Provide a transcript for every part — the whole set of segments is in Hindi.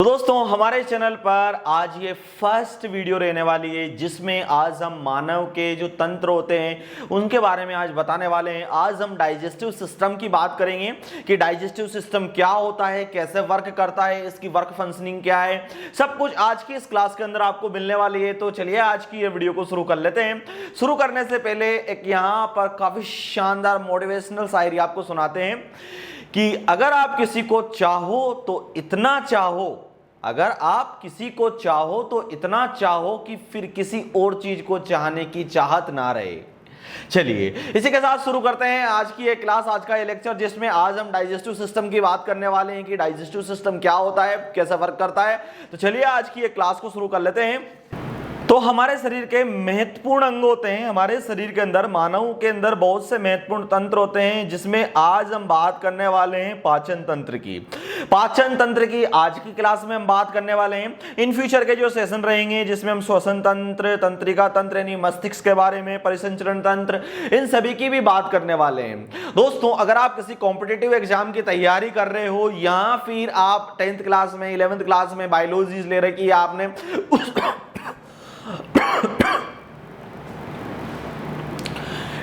तो दोस्तों हमारे चैनल पर आज ये फर्स्ट वीडियो रहने वाली है जिसमें आज हम मानव के जो तंत्र होते हैं उनके बारे में आज बताने वाले हैं। आज हम डाइजेस्टिव सिस्टम की बात करेंगे कि डाइजेस्टिव सिस्टम क्या होता है, कैसे वर्क करता है, इसकी वर्क फंक्शनिंग क्या है, सब कुछ आज की इस क्लास के अंदर आपको मिलने वाली है। तो चलिए आज की ये वीडियो को शुरू कर लेते हैं। शुरू करने से पहले एक यहाँ पर काफी शानदार मोटिवेशनल शायरी आपको सुनाते हैं कि अगर आप किसी को चाहो तो इतना चाहो, अगर आप किसी को चाहो तो इतना चाहो कि फिर किसी और चीज को चाहने की चाहत ना रहे। चलिए इसी के साथ शुरू करते हैं आज की ये क्लास, आज का ये लेक्चर, जिसमें आज हम डाइजेस्टिव सिस्टम की बात करने वाले हैं कि डाइजेस्टिव सिस्टम क्या होता है, कैसे वर्क करता है। तो चलिए आज की ये क्लास को शुरू कर लेते हैं। तो हमारे शरीर के महत्वपूर्ण अंग होते हैं। हमारे शरीर के अंदर, मानव के अंदर बहुत से महत्वपूर्ण तंत्र होते हैं, जिसमें आज हम बात करने वाले हैं पाचन तंत्र की। पाचन तंत्र की आज की क्लास में हम बात करने वाले हैं। इन फ्यूचर के जो सेशन रहेंगे जिसमें हम श्वसन तंत्र, तंत्रिका तंत्र यानी मस्तिष्क के बारे में, परिसंचरण तंत्र, इन सभी की भी बात करने वाले हैं। दोस्तों अगर आप किसी कॉम्पिटिटिव एग्जाम की तैयारी कर रहे हो या फिर आप 10th क्लास में, 11th क्लास में बायोलॉजी ले रखी है आपने,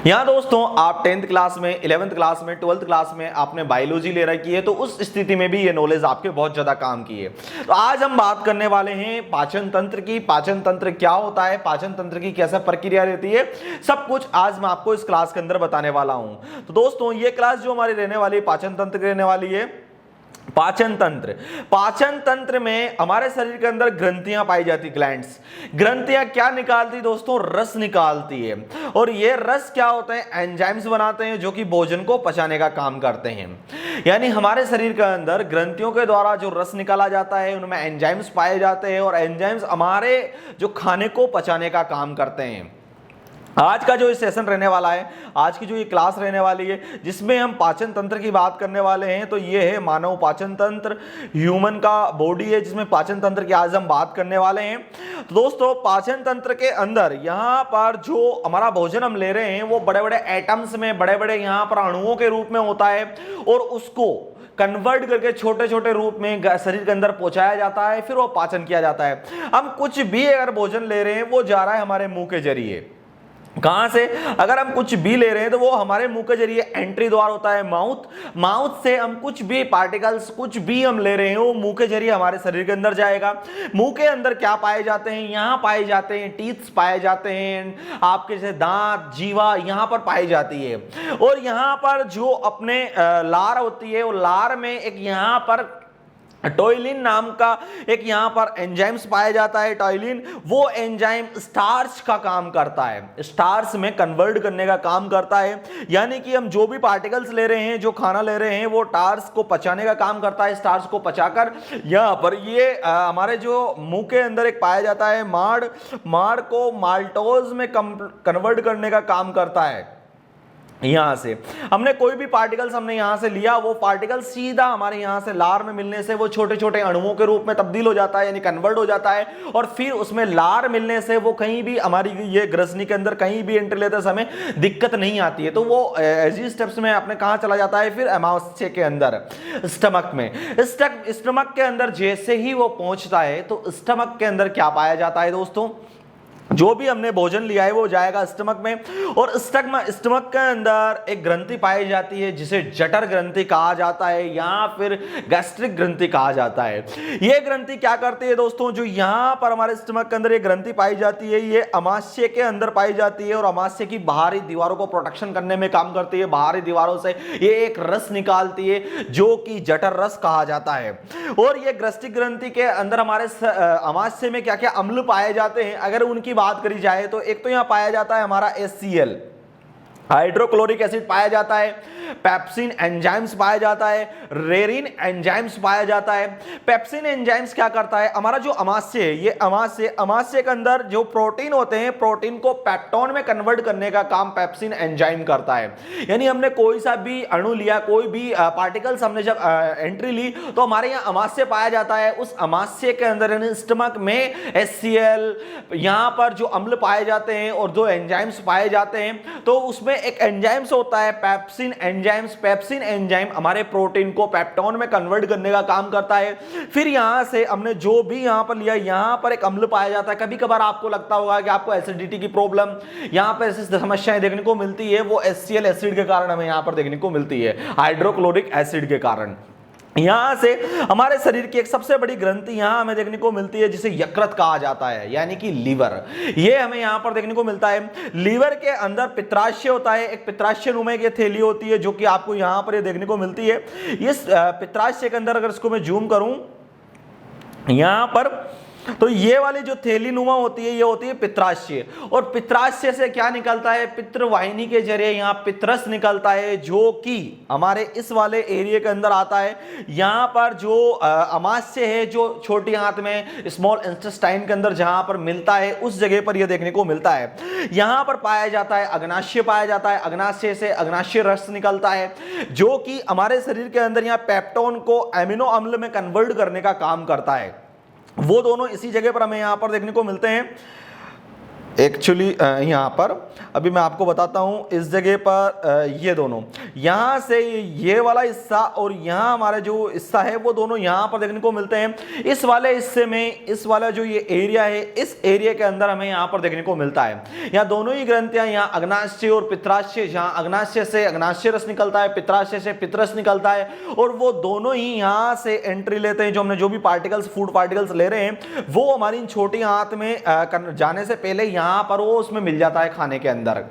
यहां दोस्तों आप 10th क्लास में, 11th क्लास में, 12th क्लास में आपने बायोलॉजी ले रखी है, तो उस स्थिति में भी ये नॉलेज आपके बहुत ज्यादा काम की है। तो आज हम बात करने वाले हैं पाचन तंत्र की। पाचन तंत्र क्या होता है, पाचन तंत्र की कैसे प्रक्रिया रहती है, सब कुछ आज मैं आपको इस क्लास के अंदर बताने वाला हूं। तो दोस्तों ये क्लास जो हमारी रहने वाली है पाचन तंत्र की रहने वाली है। पाचन तंत्र, पाचन तंत्र में हमारे शरीर के अंदर ग्रंथियां पाई जाती, ग्लैंड्स। ग्रंथियां क्या निकालती दोस्तों? रस निकालती है। और ये रस क्या होते हैं? एंजाइम्स बनाते हैं जो कि भोजन को पचाने का काम करते हैं। यानी हमारे शरीर के अंदर ग्रंथियों के द्वारा जो रस निकाला जाता है उनमें एंजाइम्स पाए जाते हैं और एंजाइम्स हमारे जो खाने को पचाने का काम करते हैं। आज का जो ये सेशन रहने वाला है, आज की जो ये क्लास रहने वाली है, जिसमें हम पाचन तंत्र की बात करने वाले हैं, तो ये है मानव पाचन तंत्र, ह्यूमन का बॉडी है जिसमें पाचन तंत्र की आज हम बात करने वाले हैं। तो दोस्तों पाचन तंत्र के अंदर यहाँ पर जो हमारा भोजन हम ले रहे हैं वो बड़े बड़े एटम्स में, बड़े बड़े यहाँ पर अणुओं के रूप में होता है और उसको कन्वर्ट करके छोटे छोटे रूप में शरीर के अंदर पहुंचाया जाता है, फिर वो पाचन किया जाता है। हम कुछ भी अगर भोजन ले रहे हैं वो जा रहा है हमारे मुंह के जरिए। कहां से? अगर हम कुछ भी ले रहे हैं तो वो हमारे मुंह के जरिए एंट्री द्वार होता है माउथ। माउथ से हम कुछ भी पार्टिकल्स, कुछ भी हम ले रहे हैं वो मुंह के जरिए हमारे शरीर के अंदर जाएगा। मुंह के अंदर क्या पाए जाते हैं? यहाँ पाए जाते हैं टीथ्स पाए जाते हैं, आपके जैसे दांत, जीवा यहाँ पर पाई जाती है। और यहाँ पर जो अपने लार होती है, वो लार में एक यहाँ पर टॉयलिन नाम का एक यहां पर एंजाइम्स पाया जाता है। टॉयलिन, वो एंजाइम स्टार्च का काम करता है, स्टार्च में कन्वर्ट करने का काम करता है। यानी कि हम जो भी पार्टिकल्स ले रहे हैं, जो खाना ले रहे हैं, वो स्टार्च को पचाने का काम करता है। स्टार्च को पचाकर यहां पर ये हमारे जो मुंह के अंदर एक पाया जाता है माड़, माड़ को माल्टोज में कन्वर्ट करने का काम करता है। यहां से हमने कोई भी पार्टिकल्स हमने यहां से लिया, वो पार्टिकल सीधा हमारे यहां से लार में मिलने से वो छोटे छोटे अणुओं के रूप में तब्दील हो जाता है, यानी कन्वर्ट हो जाता है। और फिर उसमें लार मिलने से वो कहीं भी हमारी ये ग्रसनी के अंदर कहीं भी एंट्री लेते समय दिक्कत नहीं आती है। तो वो ऐसी स्टेप्स में अपने कहां चला जाता है? फिर अमाशय के अंदर, स्टमक में। स्टमक के अंदर जैसे ही वो पहुंचता है तो स्टमक के अंदर क्या पाया जाता है दोस्तों? जो भी हमने भोजन लिया है वो जाएगा स्टमक में। और स्टमक के अंदर एक ग्रंथि पाई जाती है जिसे जठर ग्रंथि कहा जाता है या फिर गैस्ट्रिक ग्रंथि कहा जाता है। ये ग्रंथि क्या करती है दोस्तों? जो यहाँ पर हमारे स्टमक के अंदर ये ग्रंथि पाई जाती है, ये अमाशय के अंदर पाई जाती है और अमाशय की बाहरी दीवारों को प्रोटेक्शन करने में काम करती है। बाहरी दीवारों से ये एक रस निकालती है जो कि जठर रस कहा जाता है। और ये गैस्ट्रिक ग्रंथि के अंदर हमारे अमाशय में क्या क्या अम्ल पाए जाते हैं अगर उनकी बात करी जाए तो एक तो यहां पाया जाता है हमारा HCl, हाइड्रोक्लोरिक एसिड पाया जाता है, पेप्सिन एंजाइम्स पाया जाता है, रेरिन एंजाइम्स पाया जाता है। पेप्सिन एंजाइम्स क्या करता है? हमारा जो अमाशय है, ये अमाशय के अंदर जो प्रोटीन होते हैं, प्रोटीन को पेप्टोन में कन्वर्ट करने का काम पेप्सिन एंजाइम करता है। यानी हमने कोई सा भी अणु लिया, कोई भी पार्टिकल्स हमने जब एंट्री ली तो हमारे यहाँ अमाशय पाया जाता है। उस अमाशय के अंदर यानी स्टमक में HCl, यहाँ पर जो अम्ल पाए जाते हैं और जो एंजाइम्स पाए जाते हैं, तो उसमें एक एंजाइम्स होता है पेप्सिन एंजाइम्स, पेप्सिन एंजाइम हमारे प्रोटीन को पेप्टोन में कन्वर्ट करने का काम करता है। फिर यहां से हमने जो भी यहां पर लिया, यहां पर एक अम्ल पाया जाता है। कभी कभार आपको लगता होगा कि आपको एसिडिटी की प्रॉब्लम, यहां पर ऐसी समस्याएं देखने को मिलती है, वो HCl एसिड के कारण हमें यहां पर देखने को मिलती है, हाइड्रोक्लोरिक एसिड के कारण। यहां से हमारे शरीर की एक सबसे बड़ी ग्रंथि यहां हमें देखने को मिलती है जिसे यकृत कहा जाता है, यानी कि लीवर। ये हमें यहां पर देखने को मिलता है। लीवर के अंदर पित्राशय होता है, एक पित्राशय नुमा की थैली होती है जो कि आपको यहां पर ये देखने को मिलती है। इस पित्राशय के अंदर अगर इसको मैं जूम करूं यहां पर, तो ये वाली जो थैली नुमा होती है ये होती है पित्राशय, और पित्राशय से क्या निकलता है, पित्रवाहिनी के जरिए यहाँ पित्रस निकलता है जो कि हमारे इस वाले एरिया के अंदर आता है। यहाँ पर जो अमाशय है जो छोटी आंत में स्मॉल इंटेस्टाइन के अंदर जहां पर मिलता है उस जगह पर यह देखने को मिलता है। यहाँ पर पाया जाता है अग्नाशय पाया जाता है, अग्नाशय से अग्नाशय रस निकलता है जो कि हमारे शरीर के अंदर यहाँ पेप्टोन को एमिनो अम्ल में कन्वर्ट करने का काम करता है। वो दोनों इसी जगह पर हमें यहां पर देखने को मिलते हैं। एक्चुअली यहाँ पर अभी मैं आपको बताता हूँ, इस जगह पर ये दोनों, यहाँ से ये वाला हिस्सा और यहाँ हमारा जो हिस्सा है वो दोनों यहाँ पर देखने को मिलते हैं। इस वाले हिस्से में, इस वाला जो ये एरिया है, इस एरिया के अंदर हमें यहाँ पर देखने को मिलता है। यहाँ दोनों ही ग्रंथियाँ, यहाँ अग्नाशय और पित्राशय, जहाँ अग्नाशय से अग्नाशय रस निकलता है, पित्राशय से पित्रस निकलता है, और वो दोनों ही यहाँ से एंट्री लेते हैं। जो हमने जो भी पार्टिकल्स, फूड पार्टिकल्स ले रहे हैं वो हमारी छोटी आंत में जाने से पहले यहाँ पर वो उसमें मिल जाता है खाने के अंदर।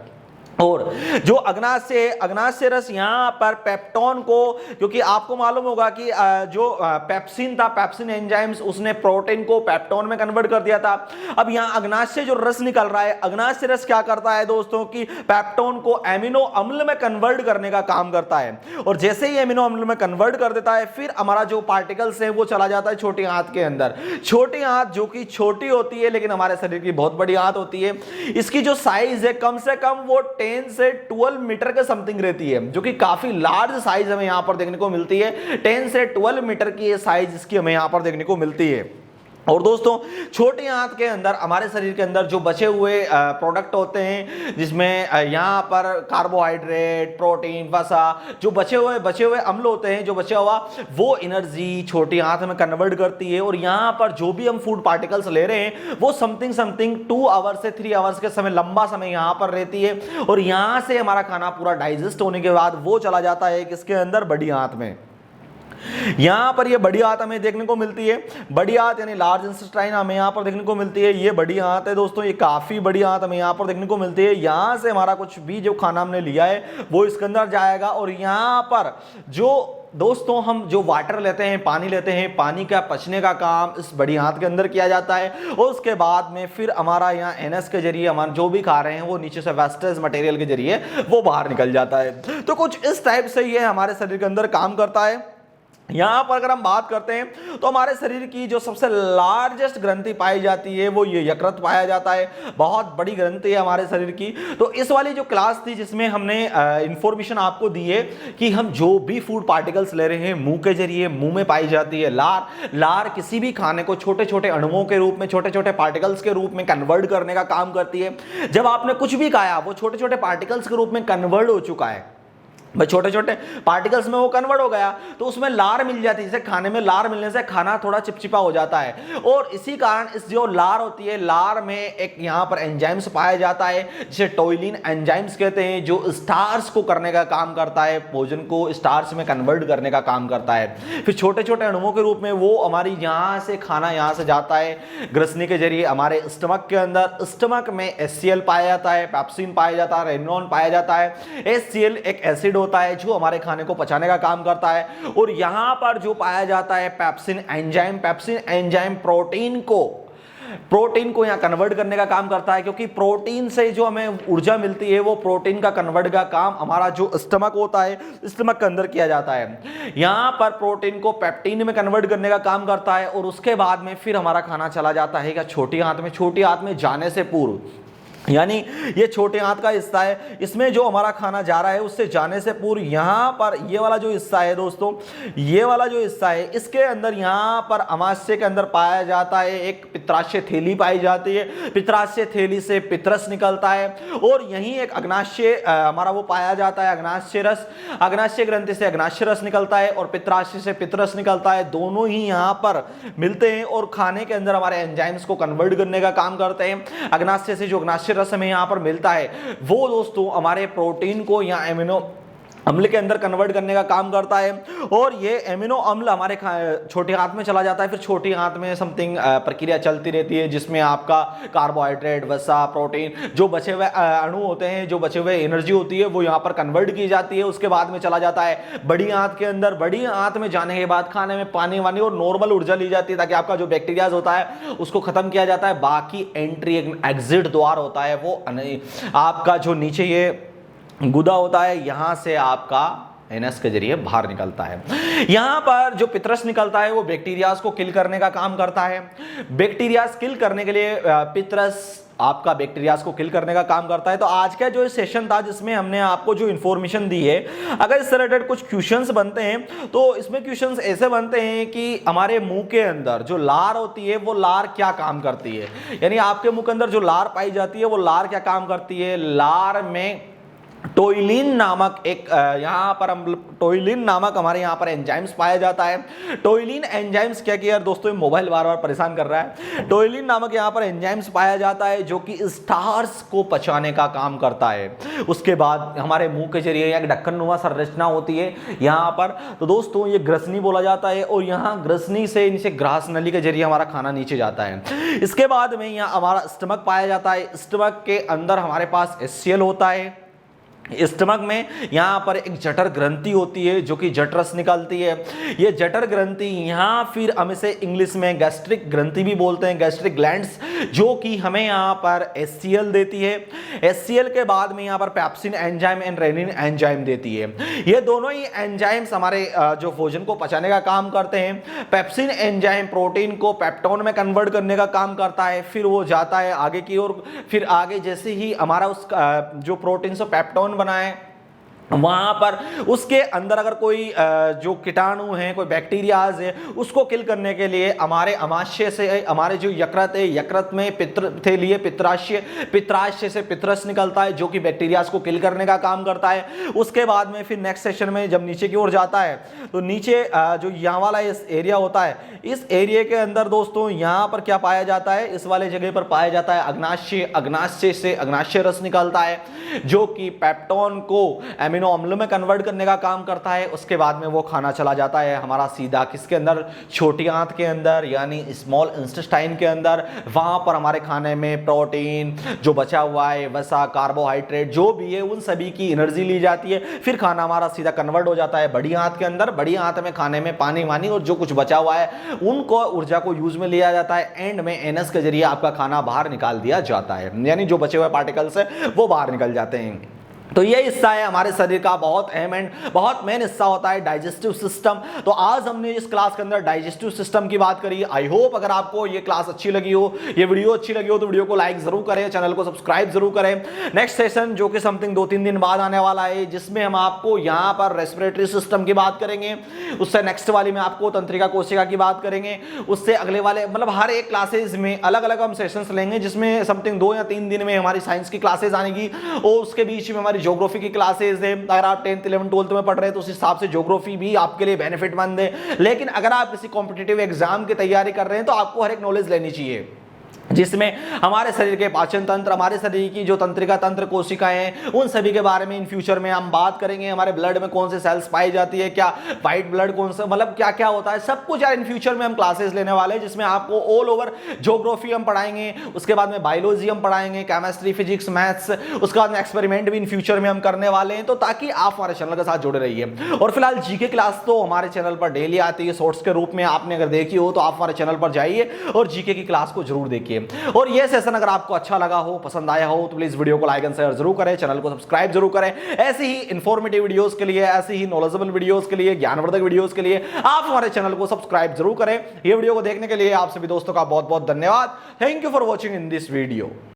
और जो अग्नाशय रस यहाँ पर पेप्टोन को, क्योंकि आपको मालूम होगा कि जो पेप्सिन था, पेप्सिन एंजाइम्स, उसने प्रोटीन को पेप्टोन में कन्वर्ट कर दिया था। अब यहाँ अग्नाशय जो रस निकल रहा है, अग्नाशय रस क्या करता है दोस्तों कि पेप्टोन को एमिनो अम्ल में कन्वर्ट करने का काम करता है, और जैसे ही एमिनो अम्ल में कन्वर्ट कर देता है फिर हमारा जो पार्टिकल्स है वो चला जाता है छोटी आंत के अंदर। छोटी आंत जो कि छोटी होती है लेकिन हमारे शरीर की बहुत बड़ी आंत होती है, इसकी जो साइज है कम से कम वो 10 से 12 मीटर के समथिंग रहती है, जो कि काफी लार्ज साइज हमें यहां पर देखने को मिलती है। 10 से 12 मीटर की ये साइज इसकी हमें यहां पर देखने को मिलती है। और दोस्तों छोटी आंत के अंदर हमारे शरीर के अंदर जो बचे हुए प्रोडक्ट होते हैं, जिसमें यहाँ पर कार्बोहाइड्रेट, प्रोटीन, वसा, जो बचे हुए अम्ल होते हैं, जो बचा हुआ वो एनर्जी छोटी आंत में कन्वर्ट करती है। और यहाँ पर जो भी हम फूड पार्टिकल्स ले रहे हैं वो समथिंग 2 आवर्स से 3 आवर्स के समय, लंबा समय यहाँ पर रहती है, और यहाँ से हमारा खाना पूरा डाइजेस्ट होने के बाद वो चला जाता है किसके अंदर, बड़ी आंत में। यहां पर ये बड़ी आंत हमें देखने को मिलती है। बड़ी आंत यानी लार्ज इंटेस्टाइन हमें यहां पर देखने को मिलती है। ये बड़ी आंत है दोस्तों, ये काफी बड़ी आंत हमें यहां पर देखने को मिलती है। यहां से हमारा कुछ भी जो खाना हमने लिया है वो इसके अंदर जाएगा, और यहां पर जो दोस्तों हम जो वाटर लेते हैं, पानी लेते हैं, पानी का पचने का काम इस बड़ी आंत के अंदर किया जाता है, और उसके बाद में फिर हमारा यहाँ एनएस के जरिए हम जो भी खा रहे हैं वो नीचे से वेस्टेज मटेरियल के जरिए वो बाहर निकल जाता है। तो कुछ इस टाइप से ये हमारे शरीर के अंदर काम करता है। यहाँ पर अगर हम बात करते हैं तो हमारे शरीर की जो सबसे लार्जेस्ट ग्रंथि पाई जाती है वो ये यकृत पाया जाता है। बहुत बड़ी ग्रंथि है हमारे शरीर की। तो इस वाली जो क्लास थी जिसमें हमने इंफॉर्मेशन आपको दी है कि हम जो भी फूड पार्टिकल्स ले रहे हैं मुंह के जरिए, मुंह में पाई जाती है लार किसी भी खाने को छोटे छोटे अणुओं के रूप में, छोटे छोटे पार्टिकल्स के रूप में कन्वर्ट करने का काम करती है। जब आपने कुछ भी खाया वो छोटे छोटे पार्टिकल्स के रूप में कन्वर्ट हो चुका है, भाई छोटे छोटे पार्टिकल्स में वो कन्वर्ट हो गया, तो उसमें लार मिल जाती है। जैसे खाने में लार मिलने से खाना थोड़ा चिपचिपा हो जाता है, और इसी कारण इस जो लार होती है, लार में एक यहाँ पर एंजाइम्स पाया जाता है जिसे टोइलिन एंजाइम्स कहते हैं, जो स्टार्च को करने का काम करता है, भोजन को स्टार्च में कन्वर्ट करने का काम करता है। फिर छोटे छोटे अणुओं के रूप में वो हमारी यहाँ से खाना यहाँ से जाता है ग्रसनी के जरिए हमारे स्टमक के अंदर। स्टमक में HCl पाया जाता है, पेप्सिन पाया जाता है, रेनॉन पाया जाता है। HCl एक एसिड होता है जो हमारे खाने को पचाने का काम करता है, और यहां पर जो पाया जाता है पेप्सिन एंजाइम प्रोटीन को यहां कन्वर्ट करने का काम करता है, क्योंकि प्रोटीन से जो हमें ऊर्जा मिलती है वो प्रोटीन का कन्वर्ट का काम हमारा जो स्टमक होता है, स्टमक के अंदर किया जाता है। यहां पर प्रोटीन को पेप्टीन में कन्वर्ट करने का काम करता है, और उसके बाद में फिर हमारा खाना चला जाता है क्या, छोटी आंत में। छोटी आंत में जाने से पूर्व यानी ये छोटे आंत का हिस्सा है, इसमें जो हमारा खाना जा रहा है उससे जाने से पूर्व यहाँ पर ये वाला जो हिस्सा है दोस्तों, ये वाला जो हिस्सा है इसके अंदर यहाँ पर अमाशय के अंदर पाया जाता है एक पित्राशय थैली पाई जाती है। पित्राशय थैली से पित्रस निकलता है और यहीं एक अग्नाशय हमारा वो पाया जाता है अग्नाशय रस। अग्नाशय ग्रंथि से अग्नाशय रस निकलता है और पित्राशय से पित्रस निकलता है। दोनों ही यहाँ पर मिलते हैं और खाने के अंदर हमारे एंजाइम्स को कन्वर्ट करने का काम करते हैं। अग्नाशय से जो अग्नाशय रस हमें यहाँ पर मिलता है वो दोस्तों हमारे प्रोटीन को या एमिनो अम्ल के अंदर कन्वर्ट करने का काम करता है और ये एमिनो अम्ल हमारे छोटे आंत में चला जाता है। फिर छोटी आंत में समथिंग प्रक्रिया चलती रहती है जिसमें आपका कार्बोहाइड्रेट, वसा, प्रोटीन, जो बचे हुए अणु होते हैं, जो बचे हुए एनर्जी होती है वो यहाँ पर कन्वर्ट की जाती है। उसके बाद में चला जाता है बड़ी आंत के अंदर। बड़ी आंत में जाने के बाद खाने में पानी वानी और नॉर्मल ऊर्जा ली जाती है ताकि आपका जो बैक्टीरियाज होता है उसको खत्म किया जाता है। बाकी एंट्री एग्जिट द्वार होता है वो आपका जो नीचे ये गुदा होता है यहाँ से आपका एनएस के जरिए बाहर निकलता है। यहाँ पर जो पित्रस निकलता है वो बैक्टीरियाज को किल करने का काम करता है। बैक्टीरियाज किल करने के लिए पित्रस आपका बैक्टीरियाज को किल करने का काम करता है। तो आज का जो सेशन था जिसमें हमने आपको जो इन्फॉर्मेशन दी है, अगर इससे रिलेटेड कुछ क्वेश्चंस बनते हैं तो इसमें क्वेश्चंस ऐसे बनते हैं कि हमारे मुंह के अंदर जो लार होती है वो लार क्या काम करती है, यानी आपके मुंह के अंदर जो लार पाई जाती है वो लार क्या काम करती है। लार में टोइलिन नामक एक यहाँ पर हम टोइलिन नामक हमारे यहाँ पर एंजाइम्स पाया जाता है। टोइलिन एंजाइम्स क्या किया दोस्तों, मोबाइल बार बार परेशान कर रहा है। टोइलिन नामक यहाँ पर एंजाइम्स पाया जाता है जो कि स्टार्च को पचाने का काम करता है। उसके बाद हमारे मुंह के जरिए एक ढक्कननुमा संरचना होती है यहाँ पर, तो दोस्तों ये ग्रसनी बोला जाता है और यहाँ ग्रसनी से नीचे ग्रास नली के जरिए हमारा खाना नीचे जाता है। इसके बाद में यहाँ हमारा स्टमक पाया जाता है। स्टमक के अंदर हमारे पास HCl होता है। स्टमक में यहाँ पर एक जठर ग्रंथि होती है जो कि जठरस निकलती है। ये जठर ग्रंथि यहाँ फिर हम इसे इंग्लिश में गैस्ट्रिक ग्रंथि भी बोलते हैं, गैस्ट्रिक ग्लैंड्स, जो कि हमें यहाँ पर HCl देती है। HCl के बाद में यहाँ पर pepsin enzyme and rennin enzyme देती है। ये दोनों ही एंजाइम्स हमारे जो भोजन को पचाने का काम करते हैं। पेप्सिन एंजाइम प्रोटीन को पेप्टोन में कन्वर्ट करने का काम करता है, फिर वो जाता है आगे की ओर। फिर आगे जैसे ही हमारा उसका जो प्रोटीन से पेप्टोन बनाए वहां पर उसके अंदर अगर कोई जो कीटाणु हैं, कोई बैक्टीरियाज है, उसको किल करने के लिए हमारे अमाशय से हमारे जो यकृत है, यकृत में पित्र थे लिए पित्राशय, पित्राशय से पित्रस निकलता है जो कि बैक्टीरियाज को किल करने का काम करता है। उसके बाद में फिर नेक्स्ट सेशन में जब नीचे की ओर जाता है तो नीचे जो यहाँ वाला इस एरिया होता है, इस एरिया के अंदर दोस्तों यहाँ पर क्या पाया जाता है, इस वाले जगह पर पाया जाता है अग्नाशय। अग्नाशय से अग्नाशय रस निकलता है जो कि पेप्टोन को एमिनो अम्ल में कन्वर्ट करने का काम करता है। उसके बाद में वो खाना चला जाता है हमारा सीधा किसके अंदर, छोटी आंत के अंदर, यानी स्मॉल इंटेस्टाइन के अंदर। वहां पर हमारे खाने में प्रोटीन जो बचा हुआ है, वसा, कार्बोहाइड्रेट जो भी है, उन सभी की एनर्जी ली जाती है। फिर खाना हमारा सीधा कन्वर्ट हो जाता है बड़ी आंत के अंदर। बड़ी आंत में खाने में पानी वानी और जो कुछ बचा हुआ है उनको ऊर्जा को यूज में लिया जाता है। एंड में एनएस के जरिए आपका खाना बाहर निकाल दिया जाता है, यानी जो बचे हुए पार्टिकल्स है वो बाहर निकल जाते हैं। तो ये हिस्सा है हमारे शरीर का बहुत अहम एंड बहुत मेन हिस्सा होता है डाइजेस्टिव सिस्टम। तो आज हमने इस क्लास के अंदर डाइजेस्टिव सिस्टम की बात करी। आई होप अगर आपको ये क्लास अच्छी लगी हो, ये वीडियो अच्छी लगी हो, तो वीडियो को लाइक जरूर करें, चैनल को सब्सक्राइब जरूर करें। नेक्स्ट सेशन जो कि समथिंग 2-3 दिन बाद आने वाला है, जिसमें हम आपको यहाँ पर रेस्पिरेटरी सिस्टम की बात करेंगे। उससे नेक्स्ट वाली में आपको तंत्रिका कोशिका की बात करेंगे। उससे अगले वाले मतलब हर एक क्लासेज में अलग अलग हम सेशंस लेंगे, जिसमें समथिंग 2 या 3 दिन में हमारी साइंस की क्लासेज आएगी और उसके बीच में हमारी ज्योग्राफी की क्लासेज है। अगर आप 10th 11th 12th में पढ़ रहे हैं तो उस हिसाब से ज्योग्राफी भी आपके लिए बेनिफिटमंद है। लेकिन अगर आप किसी कॉम्पिटिटिव एग्जाम की तैयारी कर रहे हैं तो आपको हर एक नॉलेज लेनी चाहिए, जिसमें हमारे शरीर के पाचन तंत्र, हमारे शरीर की जो तंत्रिका तंत्र कोशिकाएं हैं, उन सभी के बारे में इन फ्यूचर में हम बात करेंगे। हमारे ब्लड में कौन से सेल्स पाई जाती है, क्या व्हाइट ब्लड कौन सा, मतलब क्या क्या होता है, सब कुछ यार इन फ्यूचर में हम क्लासेस लेने वाले हैं, जिसमें आपको ऑल ओवर ज्योग्राफी हम पढ़ाएंगे। उसके बाद में बायोलॉजी हम पढ़ाएंगे, केमिस्ट्री, फिजिक्स, मैथ्स। उसके बाद में एक्सपेरिमेंट भी इन फ्यूचर में हम करने वाले हैं, तो ताकि आप हमारे चैनल के साथ जुड़े रहिए। और फिलहाल जीके क्लास तो हमारे चैनल पर डेली आती है शॉर्ट्स के रूप में। आपने अगर देखी हो तो आप हमारे चैनल पर जाइए और जीके की क्लास को जरूर देखिए। और ये सेशन अगर आपको अच्छा लगा हो, पसंद आया हो, तो प्लीज वीडियो को लाइक एंड शेयर जरूर करें, चैनल को सब्सक्राइब जरूर करें। ऐसे ही इंफॉर्मेटिव वीडियोस के लिए, ऐसे ही नॉलेजेबल वीडियोस के लिए, ज्ञानवर्धक वीडियोस के लिए आप हमारे चैनल को सब्सक्राइब जरूर करें। ये वीडियो को देखने के लिए आप सभी दोस्तों का बहुत बहुत धन्यवाद। Thank you for watching in this video.